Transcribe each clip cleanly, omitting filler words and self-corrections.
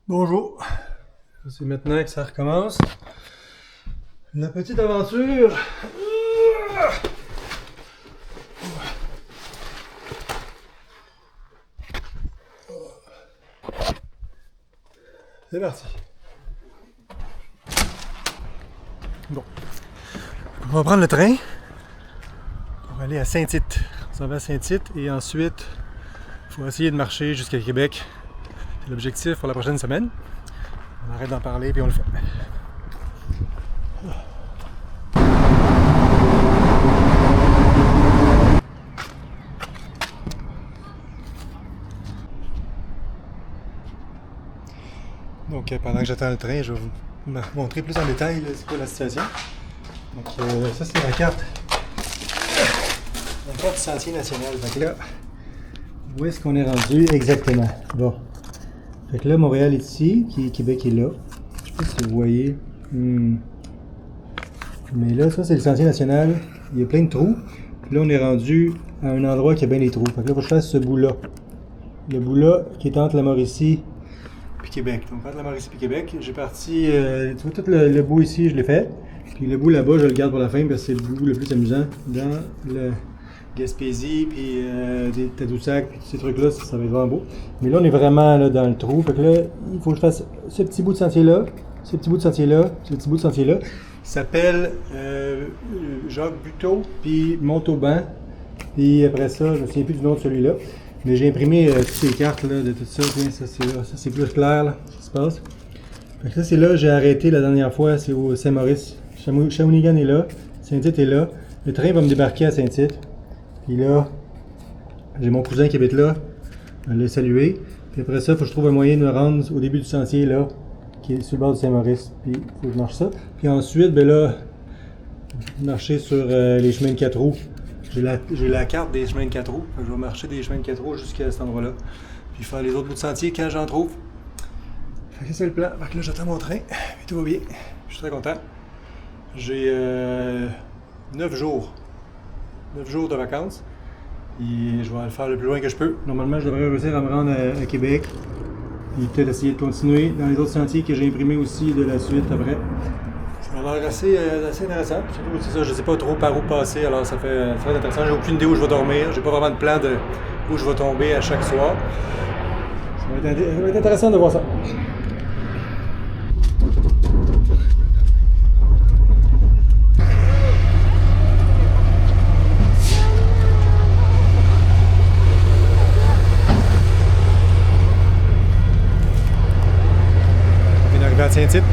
Bonjour, c'est maintenant que ça recommence. La petite aventure. C'est parti. Bon, on va prendre le train pour aller à Saint-Tite. On s'en va à Saint-Tite et ensuite, il faut essayer de marcher jusqu'à Québec. C'est l'objectif pour la prochaine semaine. On arrête d'en parler puis on le fait. Donc pendant que j'attends le train, je vais vous montrer plus en détail c'est quoi la situation. Donc ça c'est la carte. La carte du Sentier national. Donc là, où est-ce qu'on est rendu exactement? Bon. Fait que là, Montréal est ici, Québec est là. Je sais pas si vous voyez. Mais là, ça c'est le Sentier national. Il y a plein de trous. Puis là, on est rendu à un endroit qui a bien des trous. Fait que là, il faut que je fasse ce bout-là. Le bout-là qui est entre la Mauricie puis Québec. Donc entre la Mauricie puis Québec, j'ai parti, tu vois, tout le bout ici, je l'ai fait. Puis le bout là-bas, je le garde pour la fin parce que c'est le bout le plus amusant dans le Gaspésie, puis des Tadoussac, puis tous ces trucs-là, ça va être vraiment beau. Mais là, on est vraiment là, dans le trou. Fait que là, il faut que je fasse ce petit bout de sentier-là, ce petit bout de sentier-là, ce petit bout de sentier-là. Il s'appelle Jacques Buteau, puis Montauban. Puis après ça, je ne me souviens plus du nom de celui-là. Mais j'ai imprimé toutes ces cartes là, de tout ça. Ça c'est plus clair, là, ce qui se passe. Fait que ça, c'est là j'ai arrêté la dernière fois, c'est au Saint-Maurice. Shawinigan est là, Saint-Tite est là. Le train va me débarquer à Saint-Tite. Puis là, j'ai mon cousin qui habite là, je l'ai salué. Puis après ça, il faut que je trouve un moyen de me rendre au début du sentier là, qui est sur le bord du Saint-Maurice. Puis il faut que je marche ça. Puis ensuite, ben là, marcher sur les chemins de 4 roues. J'ai la carte des chemins de 4 roues. Je vais marcher des chemins de 4 roues jusqu'à cet endroit-là. Puis faire les autres bouts de sentier quand j'en trouve. Fait que c'est le plan. Fait que là, j'attends mon train. Puis tout va bien. Je suis très content. J'ai 9 jours. 9 jours de vacances. Et je vais le faire le plus loin que je peux. Normalement, je devrais réussir à me rendre à Québec. Et peut-être essayer de continuer dans les autres sentiers que j'ai imprimés aussi de la suite après. Ça a l'air assez intéressant. Surtout, c'est ça, je ne sais pas trop par où passer, alors ça fait très intéressant. J'ai aucune idée où je vais dormir. J'ai pas vraiment de plan de où je vais tomber à chaque soir. Ça va être intéressant de voir ça. On est arrivé à Saint-Tite.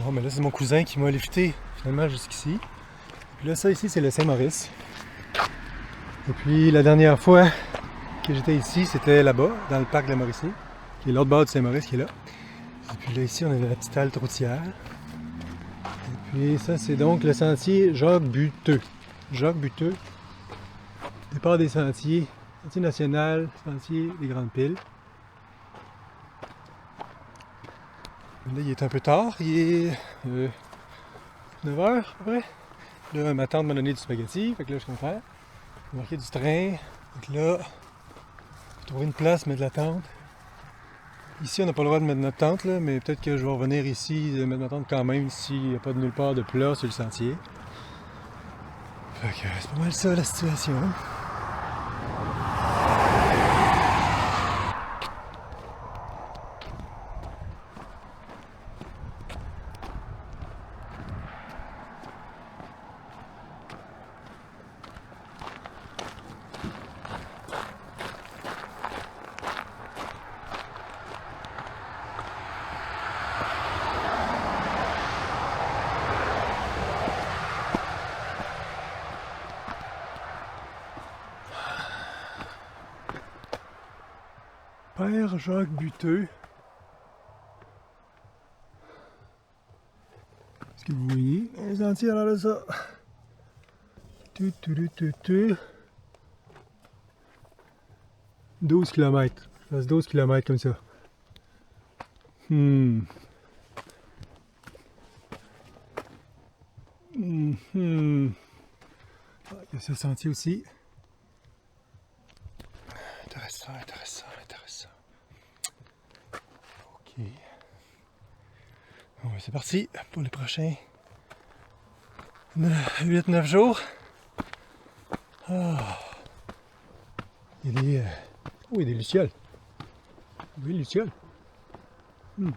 Bon, mais là, c'est mon cousin qui m'a lifté finalement jusqu'ici. Puis là, ça ici, c'est le Saint-Maurice. Et puis, la dernière fois que j'étais ici, c'était là-bas, dans le parc de la Mauricie, qui est l'autre bord du Saint-Maurice qui est là. Et puis là, ici, on a la petite halte routière. Et puis, ça, c'est donc le sentier Jacques Buteux. Jacques Buteux, départ des sentiers, sentier national, sentier des Grandes Piles. Là, il est un peu tard, il est 9h à peu près. Là, ma tante m'a donné du spaghetti, fait que là, je comprends. J'ai marqué du train, donc là, j'ai trouvé une place, mettre la tente. Ici, on n'a pas le droit de mettre notre tente, là, mais peut-être que je vais revenir ici, mettre ma tente quand même, s'il n'y a pas de nulle part de plat sur le sentier. Fait que c'est pas mal ça, la situation. Frère Jacques Buteux. Est-ce que vous voyez? Les sentiers à l'air de ça. 12 km. Je fasse 12 km comme ça. Il y a ce sentier aussi. Intéressant. Ok. Bon, c'est parti pour les prochains 8-9 jours. Ah. Il y a des... Oh, il y a des lucioles. Oui, lucioles. Plein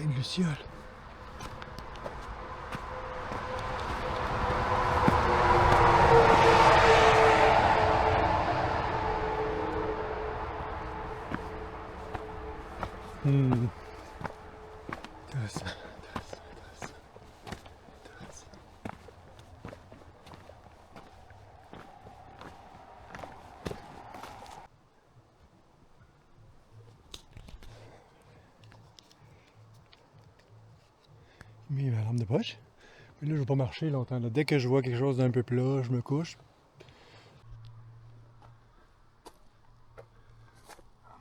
de lucioles. Intéressant. Mis ma lampe de poche. Mais là, je ne vais pas marcher longtemps. Là. Dès que je vois quelque chose d'un peu plat, je me couche.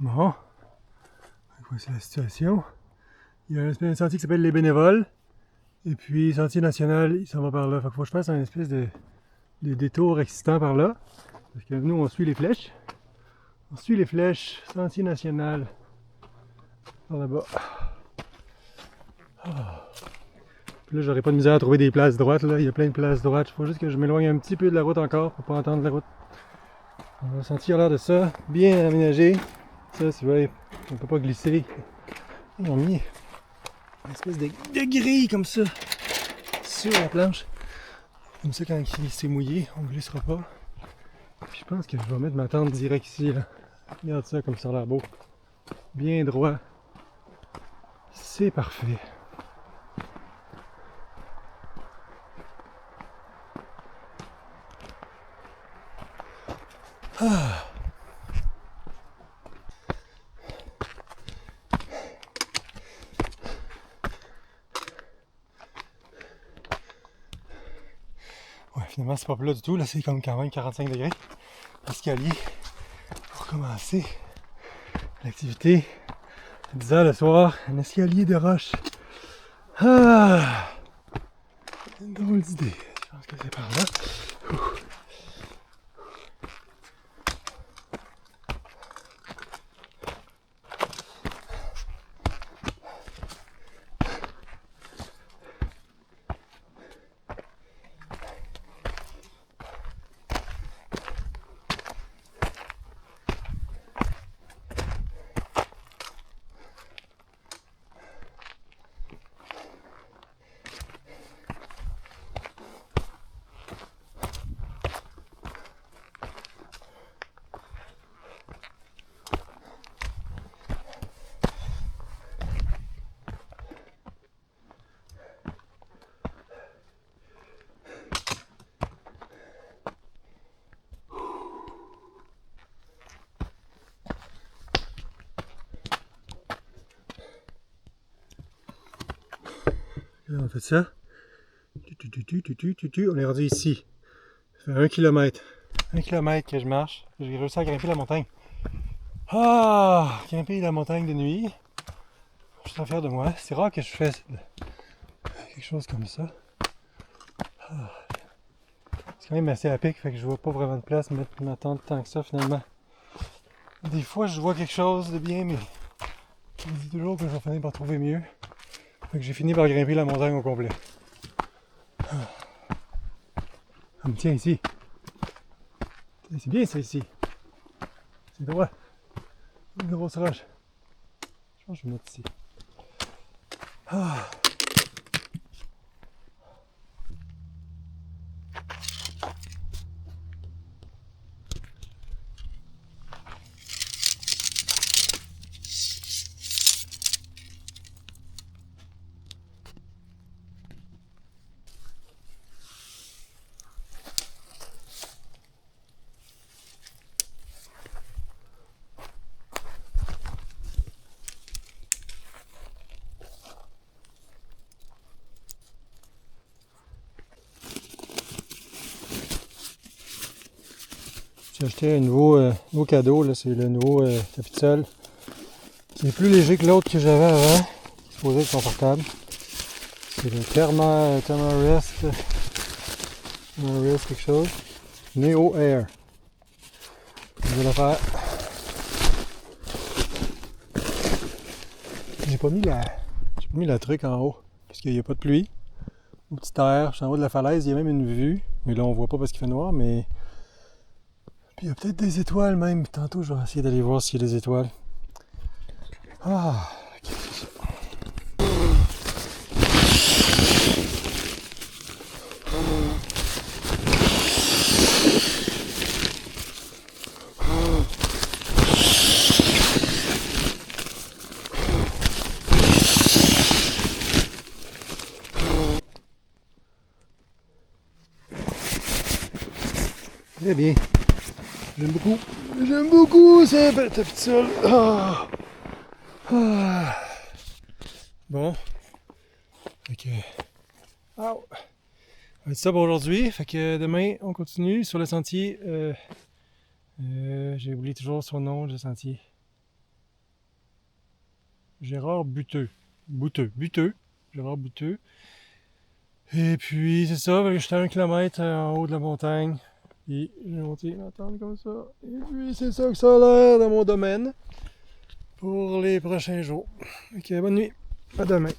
Bon. Voici la situation. Il y a un sentier qui s'appelle les Bénévoles. Et puis, sentier national, il s'en va par là. Fait qu'il faut que je fasse un espèce de détour excitant par là. Parce que nous, on suit les flèches. On suit les flèches. Sentier national. Par là-bas. Puis là, j'aurais pas de misère à trouver des places droites. Là. Il y a plein de places droites. Il faut juste que je m'éloigne un petit peu de la route encore pour pas entendre la route. On va sentir l'air de ça. Bien aménagé. Ça, c'est vrai. On peut pas glisser. Ils ont mis une espèce de grille comme ça sur la planche. Comme ça, quand c'est mouillé, on ne glissera pas. Puis je pense que je vais mettre ma tente direct ici. Là. Regarde ça comme ça a l'air beau. Bien droit. C'est parfait. Ah. Ouais, finalement, c'est pas plat du tout. Là, c'est comme quand même 45 degrés. Escalier pour commencer l'activité. 10 h le soir, un escalier de roche. Ah! Une drôle d'idée. Je pense que c'est par là. Là, on fait ça. On est rendu ici. Ça fait 1 km. 1 km que je marche. J'ai réussi à grimper la montagne. Ah! Grimper la montagne de nuit. Je suis très fier de moi. C'est rare que je fasse quelque chose comme ça. Ah. C'est quand même assez à pic, fait que je vois pas vraiment de place mettre ma tente tant que ça finalement. Des fois je vois quelque chose de bien, mais je me dis toujours que je vais finir par trouver mieux. Fait que j'ai fini par grimper la montagne au complet. Ça me tient ici. C'est bien ça ici. C'est droit. Une grosse roche. Je pense que je vais mettre ici. Ah. J'ai acheté un nouveau cadeau, là, c'est le nouveau tapis de sol. Qui est plus léger que l'autre que j'avais avant. Qui est supposé être confortable. C'est le Thermarest quelque chose. Neo Air. Je vais le faire. J'ai pas mis la truc en haut. Parce qu'il n'y a pas de pluie. Au petit air, je suis en haut de la falaise, il y a même une vue. Mais là on voit pas parce qu'il fait noir, mais. Puis il y a peut-être des étoiles même. Tantôt je vais essayer d'aller voir s'il y a des étoiles. Ah, ok, c'est ça. Très bien. J'aime beaucoup. J'aime beaucoup ce tapis de sol. Ah. Ah. Bon. Fait que. Oh. Ça va être ça pour aujourd'hui. Fait que demain, on continue sur le sentier. J'ai oublié toujours son nom, le sentier. Gérard Buteux. Buteux. Gérard Buteux. Et puis, c'est ça. J'étais à 1 km en haut de la montagne. Et j'ai monté une entente comme ça. Et puis, c'est ça que ça a l'air dans mon domaine pour les prochains jours. Ok, bonne nuit. À demain.